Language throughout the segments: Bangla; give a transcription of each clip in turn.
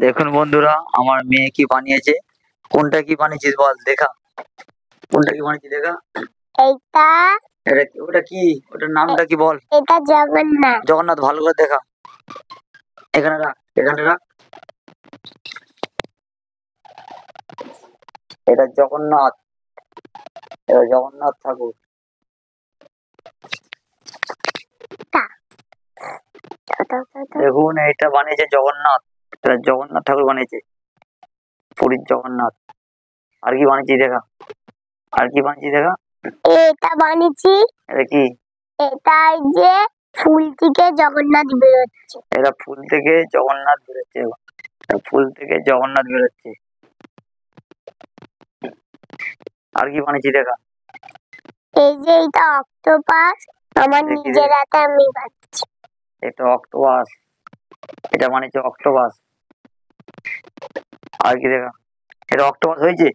দেখুন বন্ধুরা, আমার মেয়ে কি বানিয়েছে। কোনটা কি বানিয়েছিস বল, দেখা। কোনটা কি বানিয়েছিস দেখা। এইটা এটা ওটা কি, ওটার নামটা কি বল। এটা জগন্নাথ। জগন্নাথ, ভালো করে দেখা। এখানে রাখ, এখানে রাখ। এটা জগন্নাথ, এটা জগন্নাথ ঠাকুর। দেখুন, এটা বানিয়েছে জগন্নাথ। এটা জগন্নাথ ঠাকুর বানিয়েছে, পুরীর জগন্নাথ। আর কি বানিয়েছি দেখা, আর কি বানিয়েছি দেখা। এটা বানিয়েছি। এটা কি, এটা যে ফুল থেকে জগন্নাথ বেরোচ্ছে। এটা ফুল থেকে জগন্নাথ বেরোচ্ছে, ফুল থেকে জগন্নাথ বেরোচ্ছে। আর কি বানিয়েছি দেখা। এই যে এটা অক্টোপাস, আমার নিজের হাতে আমি বানাচ্ছি। এটা অক্টোপাস, এটা বানিয়েছে অক্টোপাস। আর কি দেখা, এটা অক্টোপাস হয়েছে।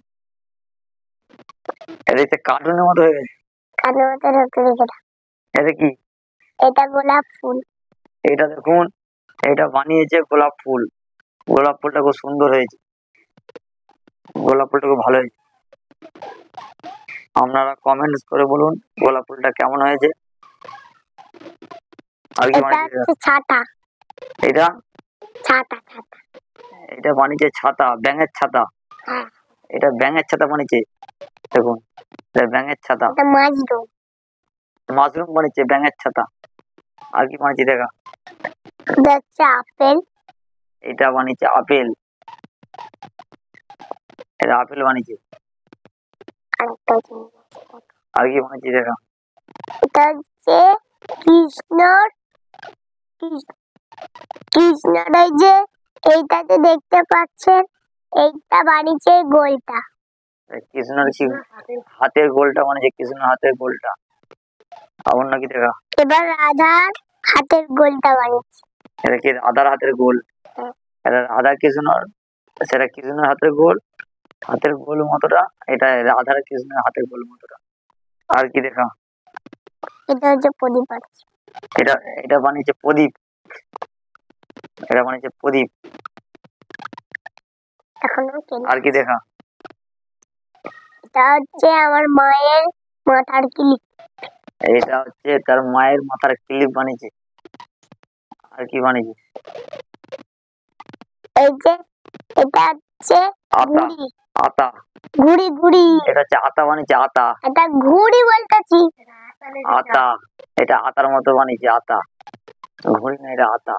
এটা কার্টুনের মতো হয়ে গেছে। কানের মতো ঢুকে রেখে দাও। এটা কি, এটা গোলাপ ফুল। এটা দেখুন, এটা বানিয়েছে গোলাপ ফুল। গোলাপ ফুলটা খুব সুন্দর হয়েছে, গোলাপ ফুলটা খুব ভালো হয়েছে। আপনারা কমেন্টস করে বলুন গোলাপ ফুলটা কেমন হয়েছে। আর কি বানিয়েছে ছাতা। এটা ছাতা, ছাতা। এটা বানিয়েছে ছাতা, ব্যাঙের ছাতা। এটা ব্যাঙের ছাতা বানিয়েছে। দেখুন, এটা ব্যাঙের ছাতা। এটা মাশরুম। মাশরুম বানিয়েছে ব্যাঙের ছাতা। আর কি বানিয়েছে দেখা। দেখছে আপেল। এটা বানিয়েছে আপেল, এটা আপেল বানিয়েছে। আর কি বানিয়েছে দেখা। এটা হচ্ছে কৃষ্ণর, কৃষ্ণর এই যে এইটাতে দেখতে পাচ্ছেন, এইটা বানিয়েছে গোলটা। কৃষ্ণর কি হাতের গোলটা বানিয়েছে, কৃষ্ণর হাতের গোলটা। আবার নাকি দেখা। এবার রাধার হাতের গোলটা বানিয়েছে। এটা কি রাধার হাতের গোল। এটা রাধা কৃষ্ণর, সেটা কৃষ্ণের হাতের গোল, হাতের গোল মতোটা। এটা রাধার কৃষ্ণের হাতের গোল মতোটা। আর কি দেখা। এটা হচ্ছে প্রদীপ। এটা এটা বানিয়েছে প্রদীপ, এটা বানিয়েছে প্রদীপ। আর কি দেখা। এটা হচ্ছে আমার মায়ের মাথার ক্লিপ। এটা হচ্ছে তার মায়ের মাথার ক্লিপ বানিয়েছে। আর কি বানিয়েছে। এই যে এটা হচ্ছে আতা, আতা। ঘুড়ি, ঘুড়ি। এটা হচ্ছে আতা বানিয়েছে, আতা। এটা ঘুড়ি বলতেছি। আতা, এটা আতার মতো বানিয়েছে, আতা। ঘুড়ি না, এটা আতা।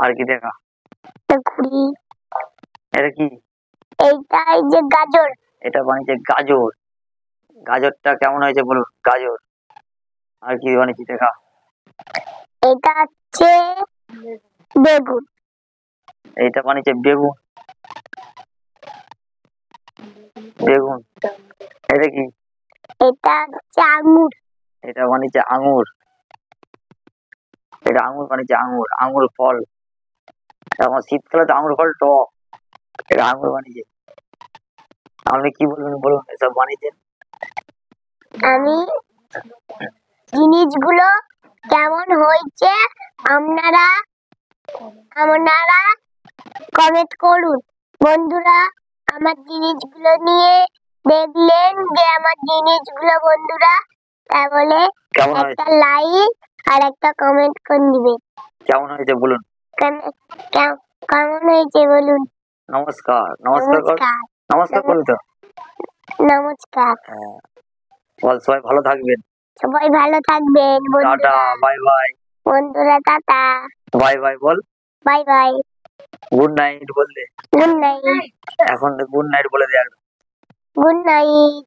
আর কি দেখা। ঘুড়ি। এটা কি, এইটা এই যে গাজর। এটা বানিয়েছে গাজর। গাজরটা কেমন হয়েছে বলুন, গাজর। আর কি বানিয়েছি দেখা। এটা হচ্ছে বেগুন। এইটা বানিয়েছে বেগুন, বেগুন। এটা কি, এটা হচ্ছে আঙ্গুর। এটা বানিয়েছে আঙুর। এটা আঙুর বানিয়েছে, আঙুর, আঙুর ফল। এখন শীতকালে তো আঙুর ফল টক, এটা আঙুর বানিয়েছে। আপনি কি বলবেন বলুন, এসব বানিয়েছেন। আমি জিনিসগুলো কেমন হয়েছে আপনারা আপনারা কমেন্ট করুন। বন্ধুরা, আমার জিনিসগুলো নিয়ে দেখলেন যে আমার জিনিসগুলো বন্ধুরা, তাহলে একটা লাইক আর একটা কমেন্ট করে দিবেন। কেমন হয়েছে বলুন, কেমন হয়েছে বলুন। নমস্কার, নমস্কার কর, নমস্কার করুন তো। নমস্কার। বল, সবাই ভালো থাকবেন। সবাই ভালো থাকবেন টাটা, বাই বাই। বন্ধুরা টাটা, বাই বাই বল। Bye bye. গুড নাইট বললে। Good night. এখন গুড নাইট বলে দে। Good night.